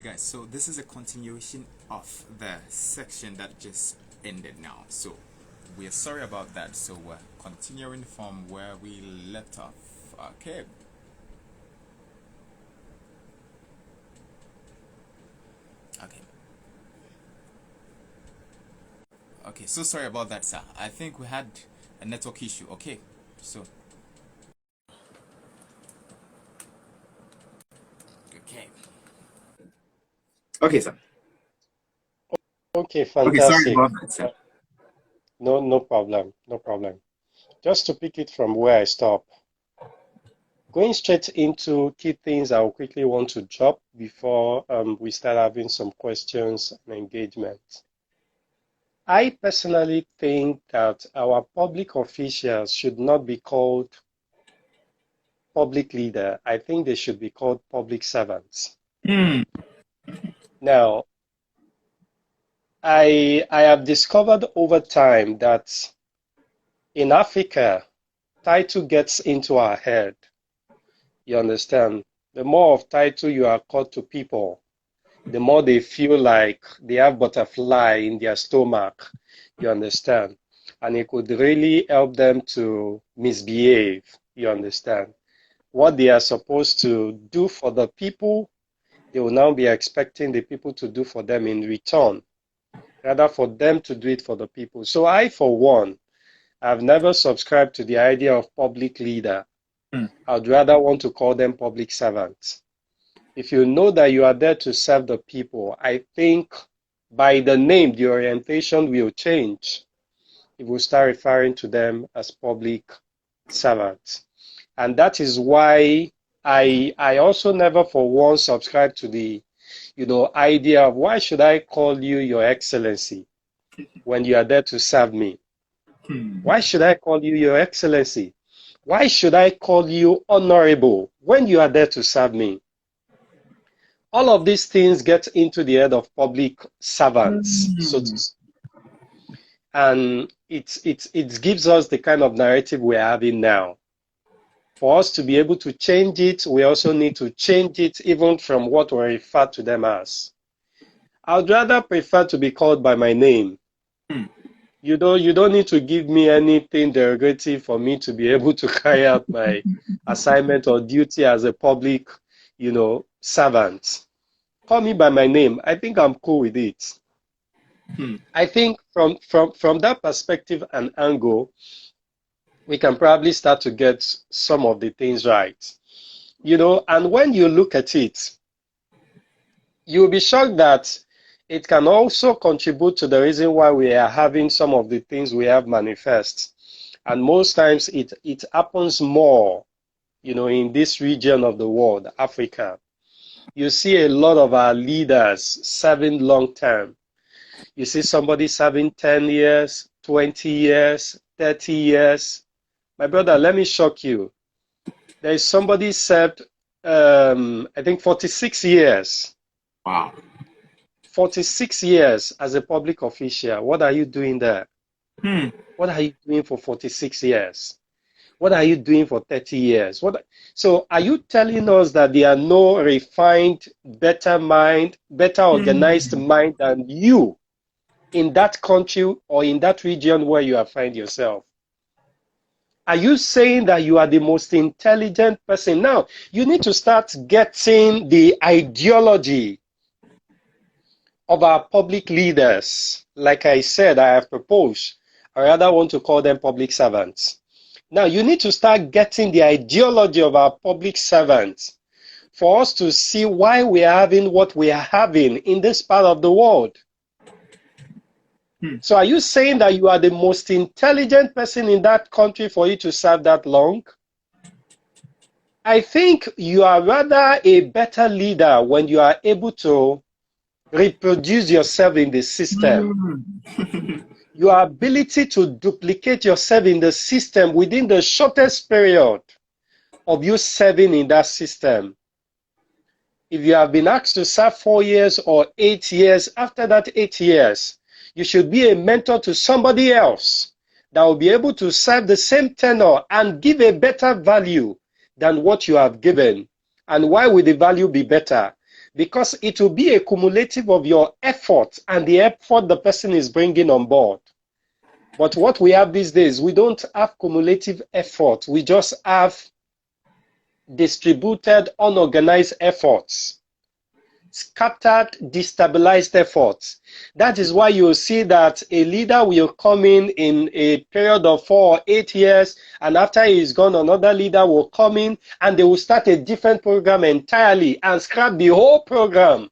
Guys, so this is a continuation of the section that just ended now. So we are sorry about that. So we're continuing from where we left off. Okay. Okay. Okay, so sorry about that, sir. I think we had a network issue. Okay. So okay. Okay, sir. Okay, Okay, sorry fantastic. about that, sir. No problem, no problem. Just to pick it from where I stop, going straight into key things I will quickly want to drop before we start having some questions and engagement. I personally think that our public officials should not be called public leader. I think they should be called public servants. Hmm. Now, I have discovered over time that in Africa, title gets into our head. You understand? The more of title you are called to people, the more they feel like they have butterfly in their stomach. You understand? And it could really help them to misbehave. You understand? What they are supposed to do for the people, they will now be expecting the people to do for them in return, rather for them to do it for the people. So I, for one, have never subscribed to the idea of public leader. Hmm. I'd rather want to call them public servants. If you know that you are there to serve the people, I think by the name, the orientation will change. It will start referring to them as public servants. And that is why I also never for once subscribe to the idea of why should I call you your excellency when you are there to serve me? Hmm. Why should I call you your excellency? Why should I call you honorable when you are there to serve me? All of these things get into the head of public servants, so to Hmm. speak. And it gives us the kind of narrative we're having now. For us to be able to change it, we also need to change it even from what we refer to them as. I'd rather prefer to be called by my name. Hmm. You don't need to give me anything derogatory for me to be able to carry out my assignment or duty as a public, servant. Call me by my name. I think I'm cool with it. Hmm. I think from that perspective and angle, we can probably start to get some of the things right. And when you look at it, you'll be shocked that it can also contribute to the reason why we are having some of the things we have manifest. And most times it happens more, in this region of the world, Africa. You see a lot of our leaders serving long term. You see somebody serving 10 years, 20 years, 30 years. My brother, let me shock you. There is somebody served, I think 46 years. Wow. 46 years as a public official. What are you doing there? Hmm. What are you doing for 46 years? What are you doing for 30 years? So are you telling us that there are no refined, better mind, better organized Hmm. mind than you in that country or in that region where you find yourself? Are you saying that you are the most intelligent person? Now, you need to start getting the ideology of our public leaders. Like I said, I have proposed. I rather want to call them public servants. Now, you need to start getting the ideology of our public servants for us to see why we are having what we are having in this part of the world. Hmm. So are you saying that you are the most intelligent person in that country for you to serve that long? I think you are rather a better leader when you are able to reproduce yourself in the system. Hmm. Your ability to duplicate yourself in the system within the shortest period of you serving in that system. If you have been asked to serve 4 years or 8 years, after that 8 years, you should be a mentor to somebody else that will be able to serve the same tenure and give a better value than what you have given. And why would the value be better? because it will be a cumulative of your effort and the effort the person is bringing on board. But what we have these days, we don't have cumulative effort. We just have distributed, unorganized efforts, scattered, destabilized efforts. That is why you see that a leader will come in a period of 4 or 8 years, and after he's gone, another leader will come in, and they will start a different program entirely and scrap the whole program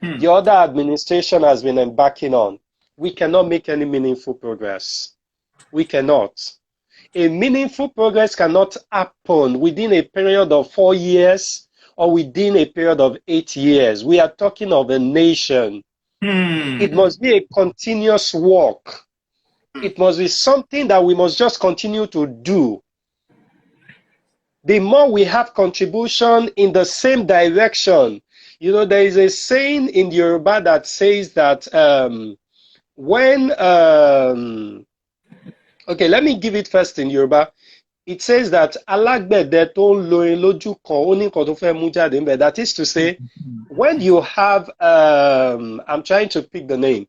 the other administration has been embarking on. We cannot make any meaningful progress. We cannot. A meaningful progress cannot happen within a period of 4 years or within a period of 8 years. We are talking of a nation. It must be a continuous work. It must be something that we must just continue to do. The more we have contribution in the same direction, you know, there is a saying in Yoruba that says that okay, let me give it first in Yoruba. It says that alágbẹ̀dẹ tó ń lo lójú kan ó ní nǹkan tó fẹ́ mú jáde ńbẹ̀. That is to say, when you have I'm trying to pick the name.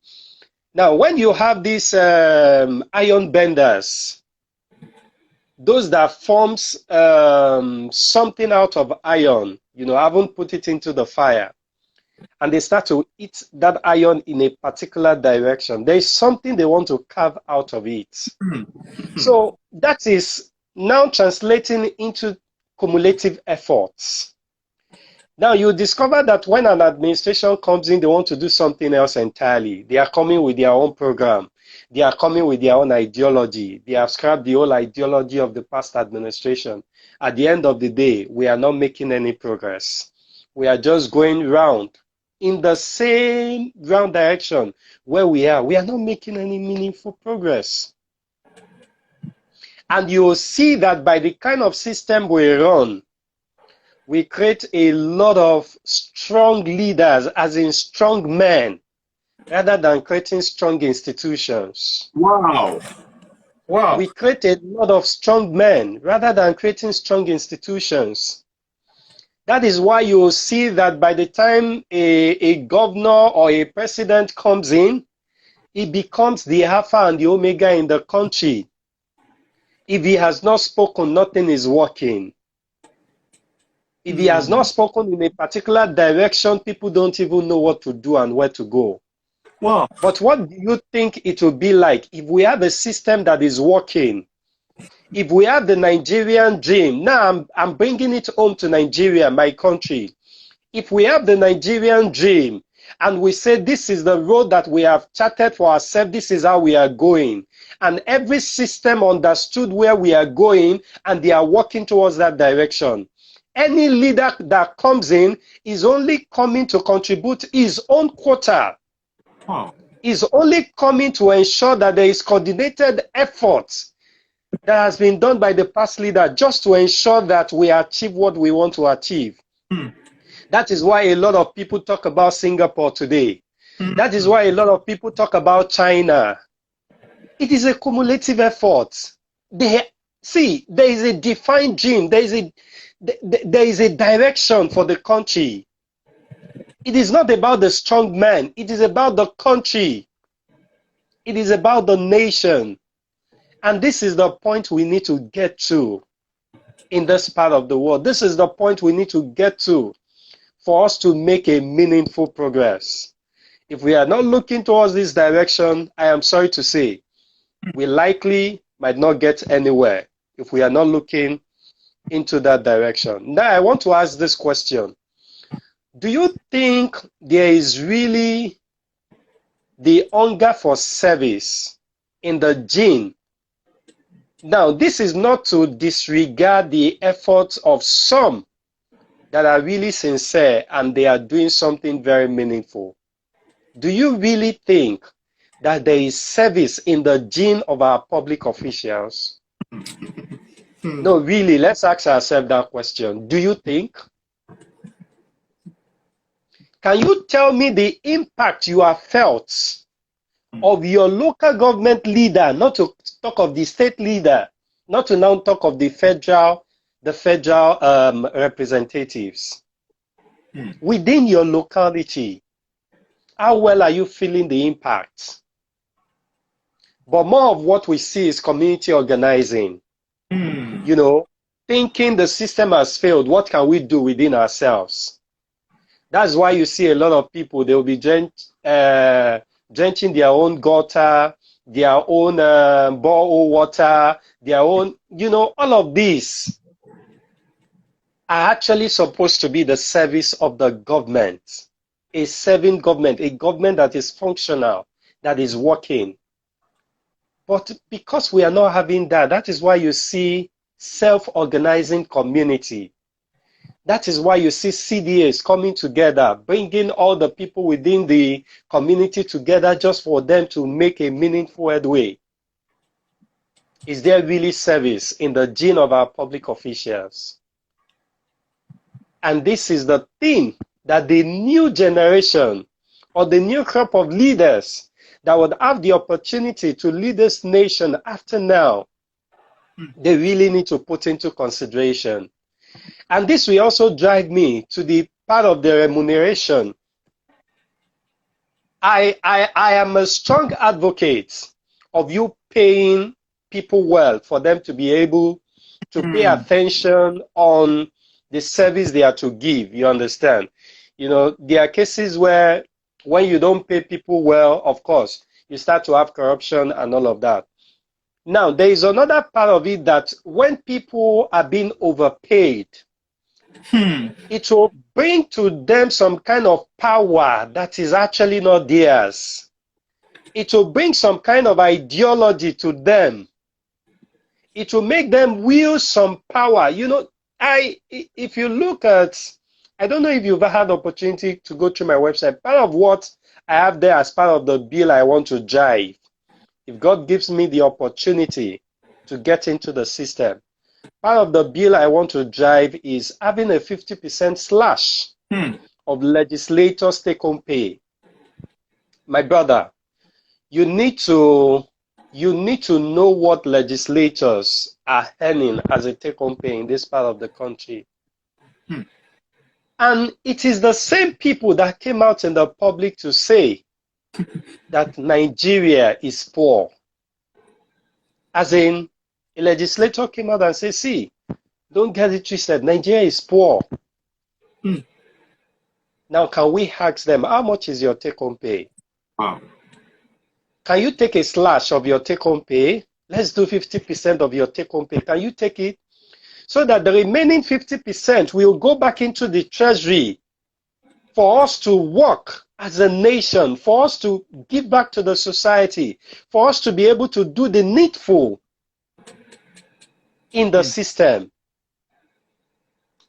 Now, when you have these iron benders, those that forms something out of iron, you know, haven't put it into the fire, and they start to eat that iron in a particular direction. There is something they want to carve out of it. So that is now translating into cumulative efforts. Now you discover that when an administration comes in, they want to do something else entirely. They are coming with their own program. They are coming with their own ideology. They have scrapped the whole ideology of the past administration. At the end of the day, we are not making any progress. We are just going round in the same round direction where we are. We are not making any meaningful progress. And you will see that by the kind of system we run, we create a lot of strong leaders, as in strong men, rather than creating strong institutions. Wow. Wow. We create a lot of strong men rather than creating strong institutions. That is why you will see that by the time a governor or a president comes in, he becomes the Alpha and the Omega in the country. If he has not spoken, nothing is working. If he has not spoken in a particular direction, people don't even know what to do and where to go. Wow. But what do you think it will be like if we have a system that is working? If we have the Nigerian dream, now I'm bringing it home to Nigeria, my country. If we have the Nigerian dream and we say this is the road that we have charted for ourselves, this is how we are going, and every system understood where we are going and they are working towards that direction, any leader that comes in is only coming to contribute his own quota. Wow. Is only coming to ensure that there is coordinated effort that has been done by the past leader just to ensure that we achieve what we want to achieve. That is why a lot of people talk about Singapore today. That is why a lot of people talk about China. It is a cumulative effort. There is a defined dream. There is a direction for the country. It is not about the strong man. It is about the country. It is about the nation. And this is the point we need to get to in this part of the world. This is the point we need to get to for us to make a meaningful progress. If we are not looking towards this direction, I am sorry to say, we likely might not get anywhere if we are not looking into that direction. Now, I want to ask this question. Do you think there is really the hunger for service in the gene? Now, this is not to disregard the efforts of some that are really sincere and they are doing something very meaningful. Do you really think that there is service in the gene of our public officials? No, really, let's ask ourselves that question. Do you think? Can you tell me the impact you have felt of your local government leader, not to talk of the state leader, not to now talk of the federal representatives? within your locality. How well are you feeling the impact? But more of what we see is community organizing. You know, thinking the system has failed, what can we do within ourselves? That's why you see a lot of people, they'll be drenching their own gutter, their own borehole water, their own, you know, all of these are actually supposed to be the service of the government, a serving government, a government that is functional, that is working. But because we are not having that, that is why you see self-organizing community. That is why you see CDAs coming together, bringing all the people within the community together just for them to make a meaningful headway. Is there really service in the gene of our public officials? And this is the thing that the new generation or the new crop of leaders that would have the opportunity to lead this nation after now, they really need to put into consideration. And this will also drive me to the part of the remuneration. I am a strong advocate of you paying people well for them to be able to pay attention on the service they are to give. You understand? You know, there are cases where when you don't pay people well, of course, you start to have corruption and all of that. Now, there is another part of it that when people are being overpaid, it will bring to them some kind of power that is actually not theirs. It will bring some kind of ideology to them. It will make them wield some power. You know, if you look at, I don't know if you've had the opportunity to go through my website. Part of what I have there as part of the bill I want to drive, if God gives me the opportunity to get into the system, part of the bill I want to drive is having a 50% slash of legislators' take-home pay. My brother, you need to know what legislators are earning as a take-home pay in this part of the country. And it is the same people that came out in the public to say that Nigeria is poor. As in, a legislator came out and said, see, don't get it twisted, Nigeria is poor. Now, can we ask them, how much is your take-home pay? Wow. Can you take a slash of your take-home pay? Let's do 50% of your take-home pay. Can you take it? So that the remaining 50% will go back into the treasury for us to work as a nation, for us to give back to the society, for us to be able to do the needful in the system.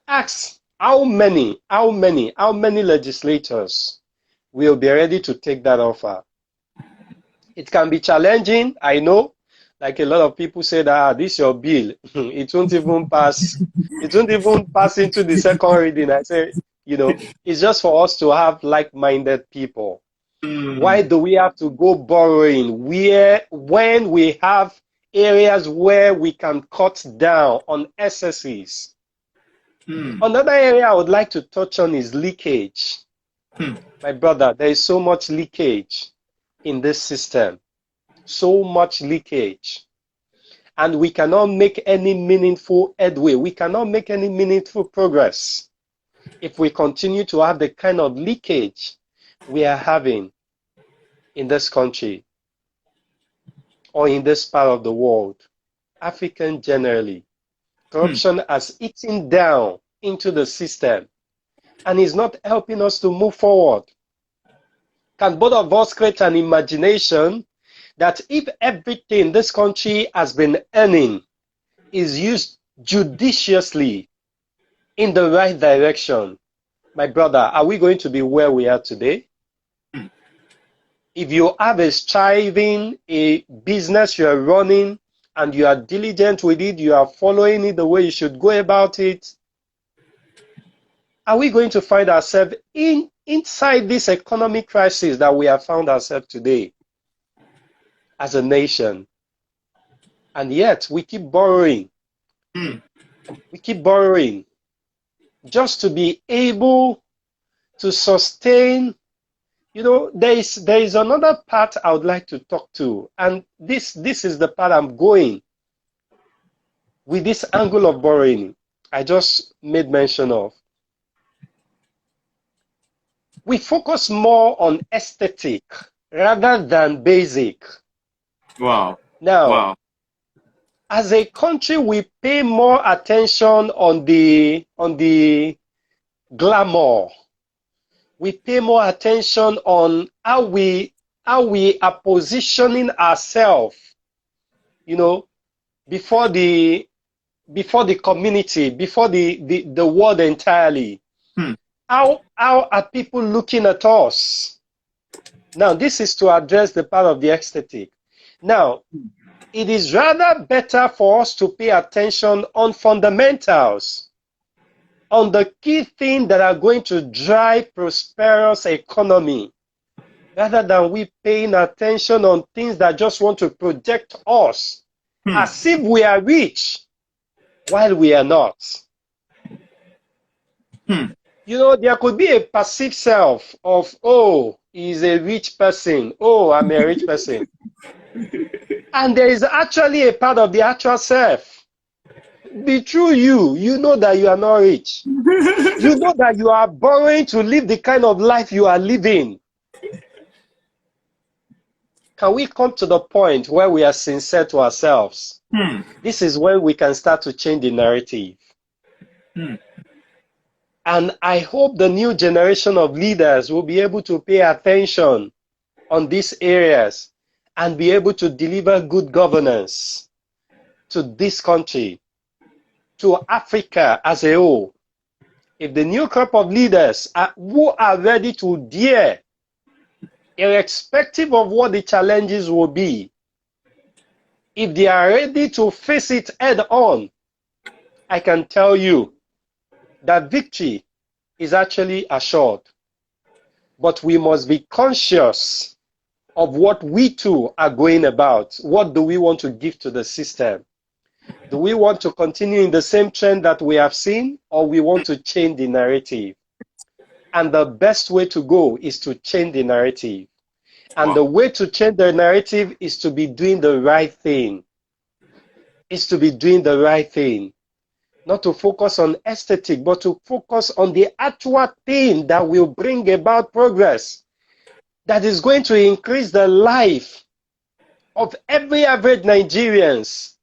Ask how many legislators will be ready to take that offer. It can be challenging, I know. Like a lot of people say that this is your bill. It won't even pass. It won't even pass into the second reading. I say, you know, it's just for us to have like-minded people. Why do we have to go borrowing when we have areas where we can cut down on excesses? Another area I would like to touch on is leakage. My brother, there is so much leakage in this system. So much leakage. And we cannot make any meaningful headway. We cannot make any meaningful progress if we continue to have the kind of leakage we are having in this country or in this part of the world. African generally. Corruption has eaten down into the system and is not helping us to move forward. Can both of us create an imagination that if everything this country has been earning is used judiciously in the right direction, my brother, are we going to be where we are today? If you have a striving, a business you are running, and you are diligent with it, you are following it the way you should go about it, are we going to find ourselves inside this economic crisis that we have found ourselves today as a nation? And yet we keep borrowing. We keep borrowing just to be able to sustain. There is another part I would like to talk to, and this is the part I'm going with this angle of borrowing I just made mention of. We focus more on aesthetic rather than basic. Wow. Now, Wow. as a country, we pay more attention on the glamour. We pay more attention on how we are positioning ourselves, before the community, before the world entirely. Hmm. How are people looking at us? Now, this is to address the part of the aesthetic. Now, it is rather better for us to pay attention on fundamentals, on the key things that are going to drive prosperous economy, rather than we paying attention on things that just want to project us as if we are rich while we are not. There could be a perceived self of, oh, he's a rich person. Oh, I'm a rich person. And there is actually a part of the actual self. The true you know that you are not rich. You know that you are borrowing to live the kind of life you are living. Can we come to the point where we are sincere to ourselves? This is when we can start to change the narrative. And I hope the new generation of leaders will be able to pay attention on these areas and be able to deliver good governance to this country, to Africa as a whole. If the new crop of leaders who are ready to dare, irrespective of what the challenges will be, if they are ready to face it head on, I can tell you that victory is actually assured. But we must be conscious of what we too are going about. What do we want to give to the system? Do we want to continue in the same trend that we have seen, or we want to change the narrative? And the best way to go is to change the narrative. And the way to change the narrative is to be doing the right thing. Is to be doing the right thing. Not to focus on aesthetic, but to focus on the actual thing that will bring about progress, that is going to increase the life of every average Nigerians,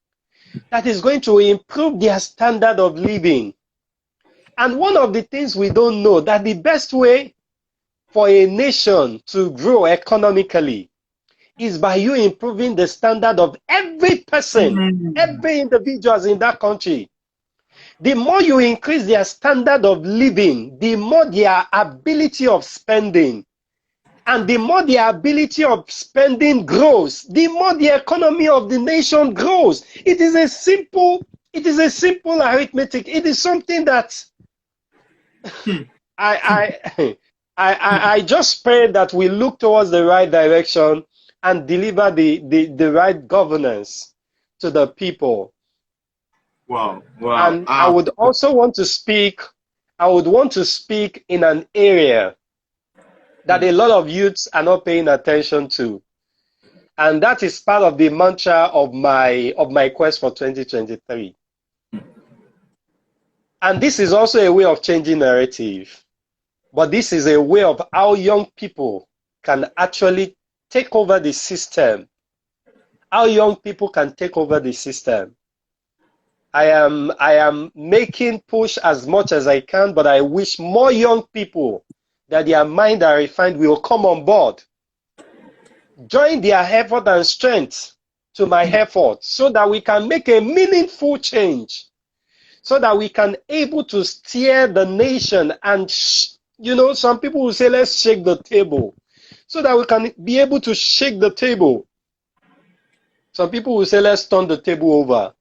that is going to improve their standard of living. And one of the things we don't know, that the best way for a nation to grow economically is by you improving the standard of every person, every individual in that country. The more you increase their standard of living, the more their ability of spending. And the more the ability of spending grows, the more the economy of the nation grows. It is a simple arithmetic. It is something that I just pray that we look towards the right direction and deliver the right governance to the people. Wow. And I would also want to speak in an area that a lot of youths are not paying attention to. And that is part of the mantra of my quest for 2023. And this is also a way of changing narrative. But this is a way of how young people can actually take over the system. How young people can take over the system. I am making push as much as I can, but I wish more young people that their mind are refined will come on board. Join their effort and strength to my effort so that we can make a meaningful change. So that we can able to steer the nation and, some people will say, let's shake the table. So that we can be able to shake the table. Some people will say, let's turn the table over.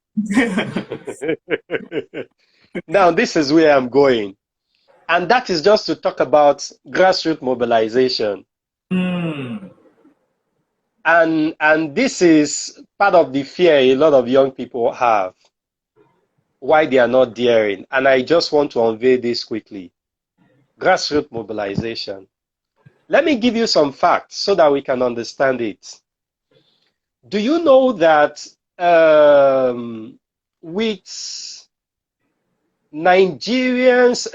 Now, this is where I'm going. And that is just to talk about grassroots mobilization. And this is part of the fear a lot of young people have, why they are not daring. And I just want to unveil this quickly. grassroots mobilization. Let me give you some facts so that we can understand it. Do you know that with Nigerians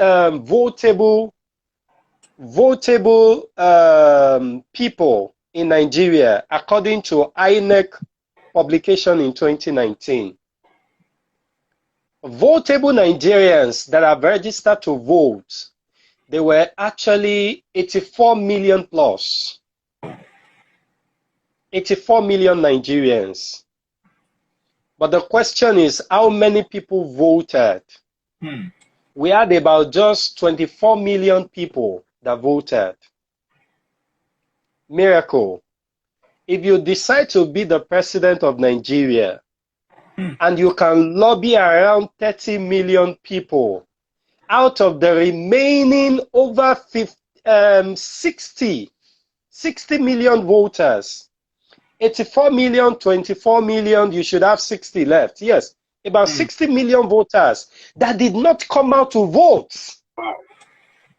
votable people in Nigeria, according to INEC publication in 2019, votable Nigerians that have registered to vote, they were actually 84 million plus. 84 million Nigerians. But the question is, how many people voted? We had about just 24 million people that voted. Miracle. If you decide to be the president of Nigeria and you can lobby around 30 million people out of the remaining over 60 million voters, 84 million, 24 million, you should have 60 left. Yes, about 60 million voters that did not come out to vote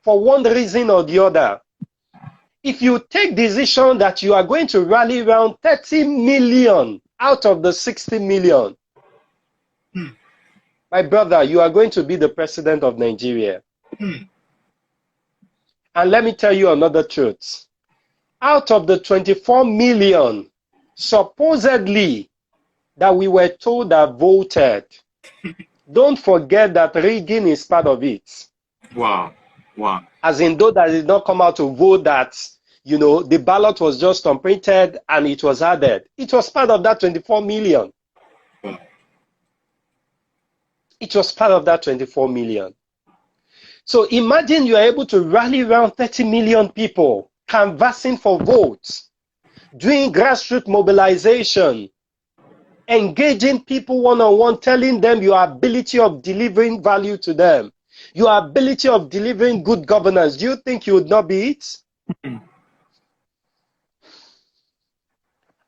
for one reason or the other. If you take decision that you are going to rally around 30 million out of the 60 million, my brother, you are going to be the president of Nigeria. And let me tell you another truth. Out of the 24 million, supposedly, that we were told that voted, don't forget that rigging is part of it. Wow. As in those that did not come out to vote, that, you know, the ballot was just unprinted and it was added. It was part of that 24 million. It was part of that 24 million. So imagine you are able to rally around 30 million people canvassing for votes, doing grassroots mobilization, engaging people one-on-one, telling them your ability of delivering value to them, your ability of delivering good governance. Do you think you would not be it?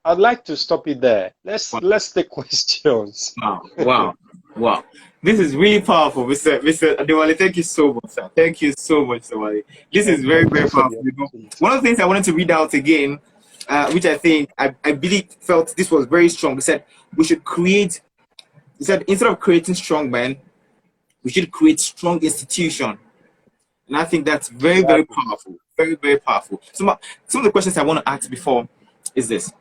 I'd like to stop it there. Let's take questions. Wow. This is really powerful, Mr. Adewale. Thank you so much, sir. Thank you so much, Mr. Wale. This is very, very powerful. One of the things I wanted to read out again, which I think I really felt this was very strong. He said we should create. He said instead of creating strong men, we should create strong institution. And I think that's very, very powerful. Very, very powerful. Some of the questions I want to ask before is this.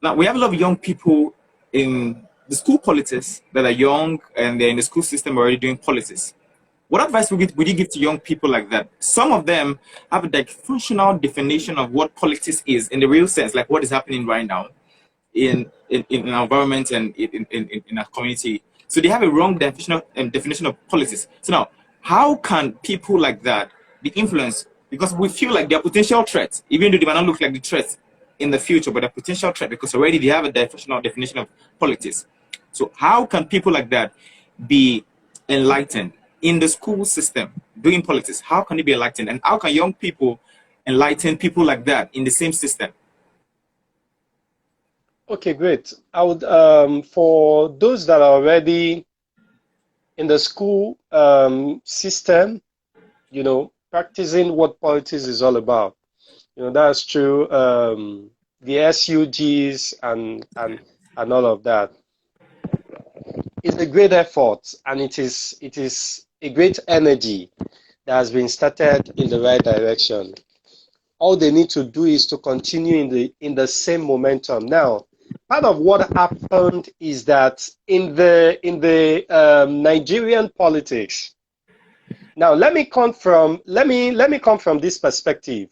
Now, we have a lot of young people in the school politics that are young and they're in the school system already doing politics. What advice would you give to young people like that? Some of them have a functional definition of what politics is in the real sense, like what is happening right now in our environment and in our community. So they have a wrong definition of politics. So now, how can people like that be influenced? Because we feel like they're potential threats, even though they might not look like the threats in the future, but a potential threat because already they have a definition of politics. So how can people like that be enlightened in the school system doing politics? How can they be enlightened? And how can young people enlighten people like that in the same system? Okay, great. I would, for those that are already in the school system, you know, practicing what politics is all about. You know, that's true. The SUGs and all of that. It's a great effort, and it is a great energy that has been started in the right direction. All they need to do is to continue in the same momentum. Now, part of what happened is that in the Nigerian politics. Now, let me come from this perspective.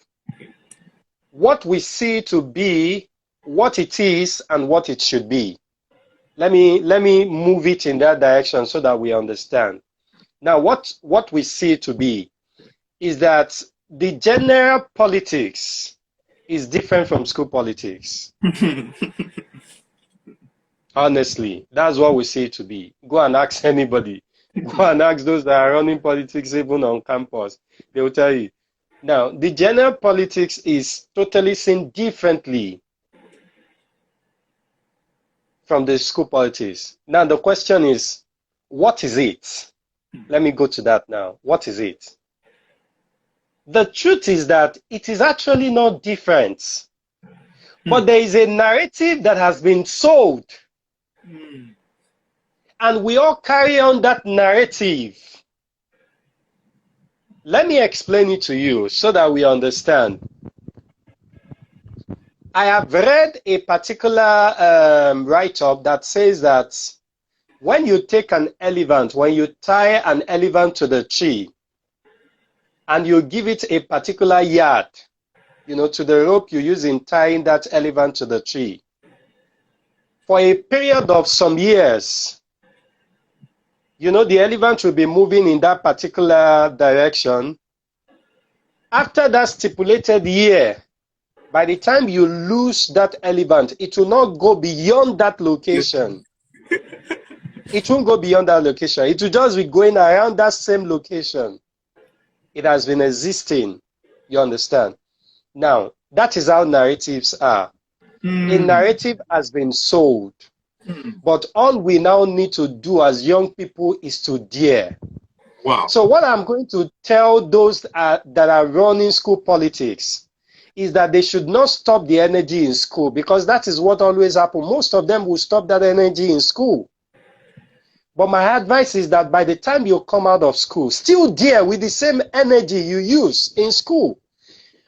What we see to be what it is and what it should be. Let me move it in that direction so that we understand. Now, what we see to be is that the general politics is different from school politics. Honestly, that's what we see it to be. Go and ask anybody. Go and ask those that are running politics even on campus. They will tell you. Now, the general politics is totally seen differently from the school politics. Now, the question is, what is it? Let me go to that now. What is it? The truth is that it is actually not different. But there is a narrative that has been sold. And we all carry on that narrative. Let me explain it to you so that we understand. I have read a particular write-up that says that when you take an elephant, when you tie an elephant to the tree, and you give it a particular yard, to the rope you use in tying that elephant to the tree, for a period of some years, the elephant will be moving in that particular direction. After that stipulated year, by the time you lose that elephant, it will not go beyond that location. It won't go beyond that location. It will just be going around that same location. It has been existing. You understand? Now, that is how narratives are. A narrative has been sold. But all we now need to do as young people is to dare. Wow. So what I'm going to tell those that are running school politics is that they should not stop the energy in school, because that is what always happens. Most of them will stop that energy in school. But my advice is that by the time you come out of school, still dare with the same energy you use in school.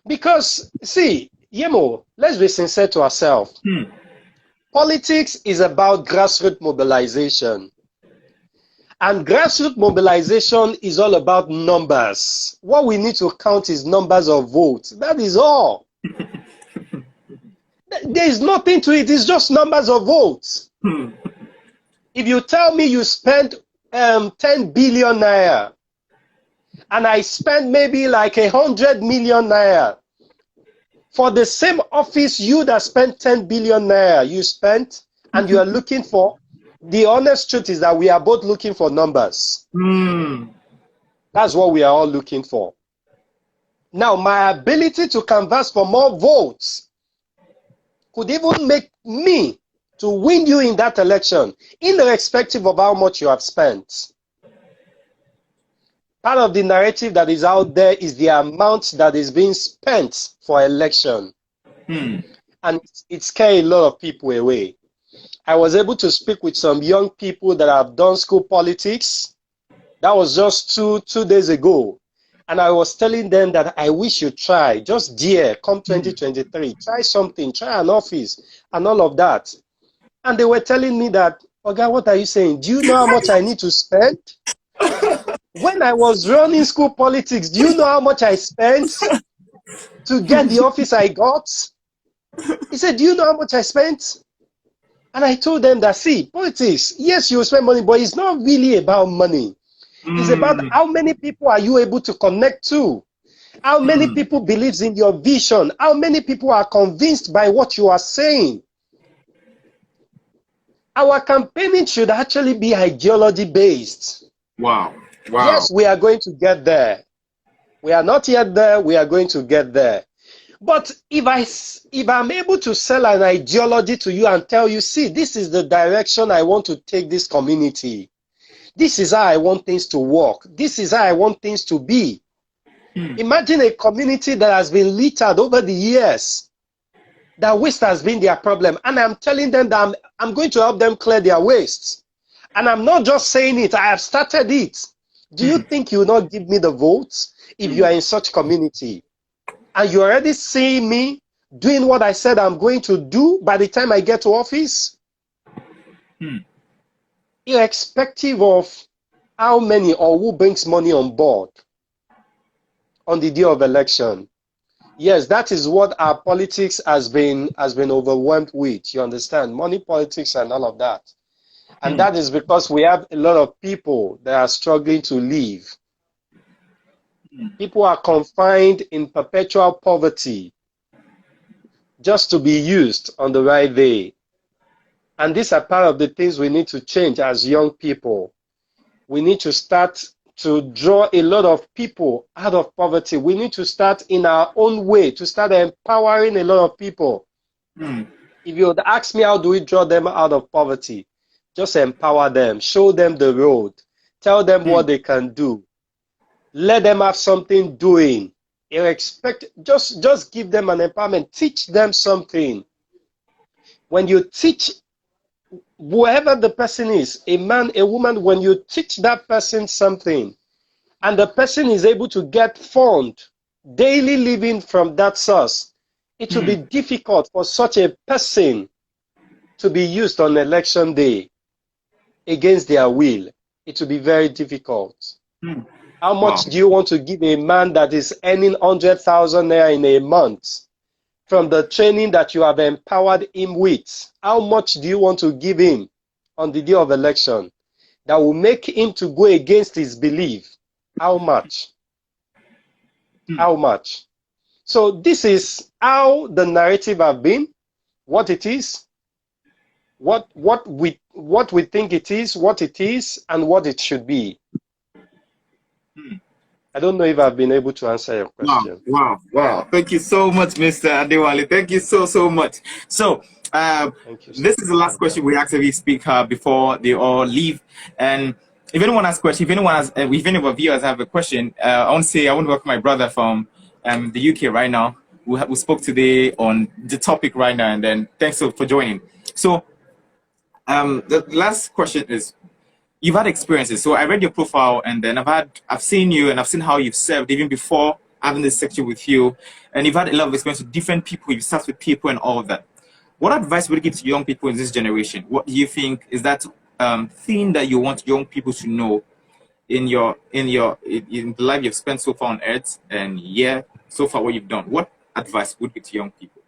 Because, see, Yemo, let's be sincere to ourselves. Politics is about grassroots mobilization. And grassroots mobilization is all about numbers. What we need to count is numbers of votes. That is all. There is nothing to it. It's just numbers of votes. If you tell me you spent 10 billion naira, and I spent maybe like 100 million naira, for the same office you that spent 10 billion naira you spent, and you are looking for, the honest truth is that we are both looking for numbers. That's what we are all looking for. Now, my ability to canvass for more votes could even make me to win you in that election, irrespective of how much you have spent. Part of the narrative that is out there is the amount that is being spent for election. And it scares a lot of people away. I was able to speak with some young people that have done school politics. That was just two days ago. And I was telling them that I wish you try, just dare, come 2023, try something, try an office and all of that. And they were telling me that, Oga, what are you saying? Do you know how much I need to spend? When I was running school politics, do you know how much I spent to get the office I got? He said, do you know how much I spent? And I told them that, see, politics, yes, you spend money, but it's not really about money. It's about how many people are you able to connect to? How many people believes in your vision? How many people are convinced by what you are saying? Our campaigning should actually be ideology based. Wow. Yes, we are going to get there. We are not yet there. We are going to get there. But if I'm able to sell an ideology to you and tell you, see, this is the direction I want to take this community. This is how I want things to work. This is how I want things to be. Imagine a community that has been littered over the years. That waste has been their problem. And I'm telling them that I'm going to help them clear their waste. And I'm not just saying it. I have started it. Do you think you will not give me the votes if you are in such community? And you already see me doing what I said I'm going to do by the time I get to office? Irrespective of how many or who brings money on board on the day of election. Yes, that is what our politics has been overwhelmed with. You understand? Money, politics, and all of that. And that is because we have a lot of people that are struggling to live. People are confined in perpetual poverty just to be used on the right way. And these are part of the things we need to change as young people. We need to start to draw a lot of people out of poverty. We need to start in our own way, to start empowering a lot of people. If you would ask me, how do we draw them out of poverty? Just empower them, show them the road, tell them what they can do. Let them have something doing You expect, just give them an empowerment, teach them something. When you teach whoever the person is, a man, a woman, when you teach that person something and the person is able to get fund, daily living from that source, it will be difficult for such a person to be used on election day against their will. It will be very difficult. How much Wow. do you want to give a man that is earning 100,000 naira in a month from the training that you have empowered him with? How much do you want to give him on the day of election that will make him to go against his belief? How much? How much? So this is how the narrative have been, what it is, what we think it is, what it is, and what it should be. I don't know if I've been able to answer your question. Wow. Thank you so much, Mr. Adewale. Thank you so much. So, Thank you so this is the much, last my question brother. we ask every speaker before they all leave. And if anyone has a question, if any of our viewers have a question, I want to welcome my brother from the UK right now. We spoke today on the topic right now, and then thanks for joining. So, the last question is, you've had experiences. So I read your profile, and then I've seen you, and I've seen how you've served even before having this section with you, and you've had a lot of experience with different people. You've served with people and all of that. What advice would you give to young people in this generation? What do you think is that thing that you want young people to know in the life you've spent so far on earth, and so far what you've done? What advice would be to young people?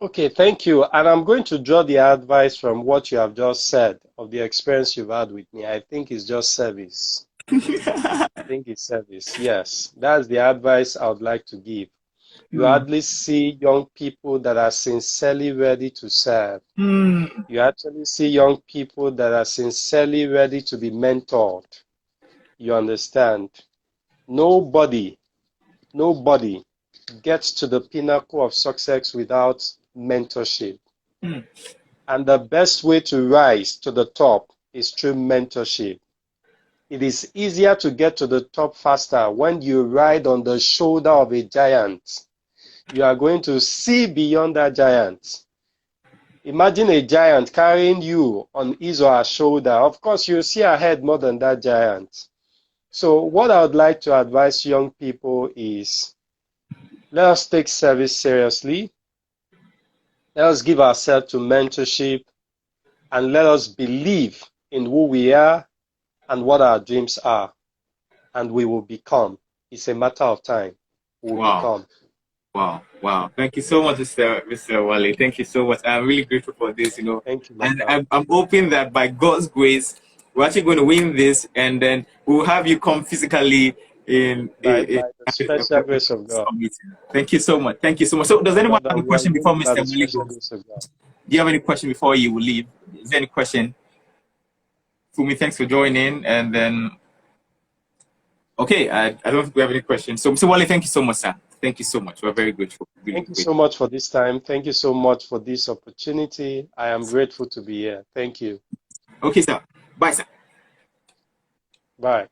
Okay, thank you. And I'm going to draw the advice from what you have just said of the experience you've had with me. I think it's just service. I think it's service. Yes, that's the advice I would like to give. You hardly see young people that are sincerely ready to serve. You actually see young people that are sincerely ready to be mentored. You understand? Nobody gets to the pinnacle of success without mentorship. And the best way to rise to the top is through mentorship. It is easier to get to the top faster when you ride on the shoulder of a giant. You are going to see beyond that giant. Imagine a giant carrying you on his or her shoulder. Of course, you'll see ahead more than that giant. So what I would like to advise young people is, let us take service seriously. Let us give ourselves to mentorship, and let us believe in who we are and what our dreams are, and we will become. It's a matter of time. We will become. Wow. Thank you so much, Mr. Wale. Thank you so much. I'm really grateful for this, Thank you, my And brother. I'm hoping that by God's grace, we're actually going to win this, and then we'll have you come physically By in the special grace of God. meeting. Thank you so much. Thank you so much. So does My anyone brother, have a we are question before moving by Mr. the Wale special goes? grace of God. Do you have any question before you will leave? Is there any question? Fumi, thanks for joining. And then, okay, I don't think we have any questions. So, Mr. Wale, thank you so much, sir. Thank you so much. We're very grateful. Really Thank you so grateful. much for this time. Thank you so much for this opportunity. I am grateful to be here. Thank you. Okay, sir. Bye, sir. Bye.